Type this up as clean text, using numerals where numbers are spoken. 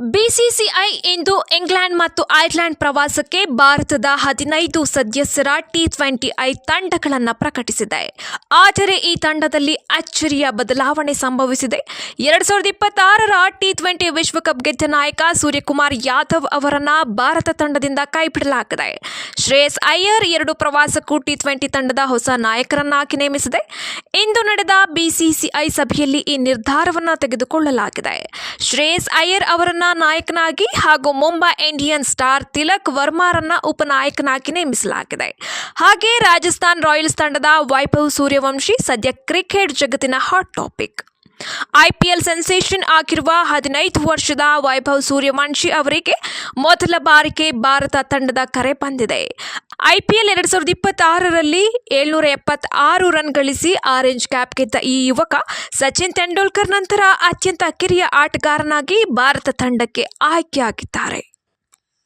BCCI ಇಂದು England ಮತ್ತು Ireland ಪ್ರವಾಸಕ್ಕೆ ಭಾರತದ 15 ಸದಸ್ಯರ T20I ತಂಡಗಳನ್ನು ಪ್ರಕಟಿಸಿದೆ. ಆದರೆ ಈ ತಂಡದಲ್ಲಿ ಅಚ್ಚರಿಯ ಬದಲಾವಣೆ ಸಂಭವಿಸಿದೆ. 2026ರ T20 ವಿಶ್ವಕಪ್ ಗೆದ್ದ ನಾಯಕ ಸೂರ್ಯಕುಮಾರ್ ಯಾದವ್ ಅವರನ್ನು ಭಾರತ ತಂಡದಿಂದ ಕೈಬಿಡಲಾಗಿದೆ. ಶ್ರೇಯಸ್ ಅಯ್ಯರ್ 2 ಪ್ರವಾಸಕ್ಕೂ T20 ತಂಡದ ಹೊಸ ನಾಯಕರನ್ನಾಗಿ ನೇಮಿಸಿದೆ. ಇಂದು ನಡೆದ ಬಿಸಿಸಿಐ ಸಭೆಯಲ್ಲಿ ಈ ನಿರ್ಧಾರವನ್ನು ತೆಗೆದುಕೊಳ್ಳಲಾಗಿದೆ. ಶ್ರೇಯಸ್ ಅಯ್ಯರ್ ಅವರನ್ನ ನಾಯಕನಾಗಿ ಹಾಗೂ ಮುಂಬೈ ಇಂಡಿಯನ್ಸ್ ಸ್ಟಾರ್ ತಿಲಕ್ ವರ್ಮಾರನ್ನ ಉಪನಾಯಕನಾಗಿ ನೇಮಿಸಲಾಗಿದೆ. ಹಾಗೆ ರಾಜಸ್ಥಾನ್ ರಾಯಲ್ಸ್ ತಂಡದ ವೈಭವ್ ಸೂರ್ಯವಂಶಿ ಸದ್ಯ ಕ್ರಿಕೆಟ್ ಜಗತ್ತಿನ ಹಾಟ್ ಟಾಪಿಕ್. ಐಪಿಎಲ್ ಸೆನ್ಸೇಷನ್ ಆಗಿರುವ 15 ವರ್ಷದ ವೈಭವ್ ಸೂರ್ಯವಂಶಿ ಅವರಿಗೆ ಮೊದಲ ಬಾರಿಗೆ ಭಾರತ ತಂಡದ ಕರೆ ಬಂದಿದೆ. ಐಪಿಎಲ್ 2026ರಲ್ಲಿ 776 ರನ್ ಗಳಿಸಿ ಆರೆಂಜ್ ಕ್ಯಾಪ್ ಗೆದ್ದ ಈ ಯುವಕ ಸಚಿನ್ ತೆಂಡೂಲ್ಕರ್ ನಂತರ ಅತ್ಯಂತ ಕಿರಿಯ ಆಟಗಾರನಾಗಿ ಭಾರತ ತಂಡಕ್ಕೆ ಆಯ್ಕೆಯಾಗಿದ್ದಾರೆ.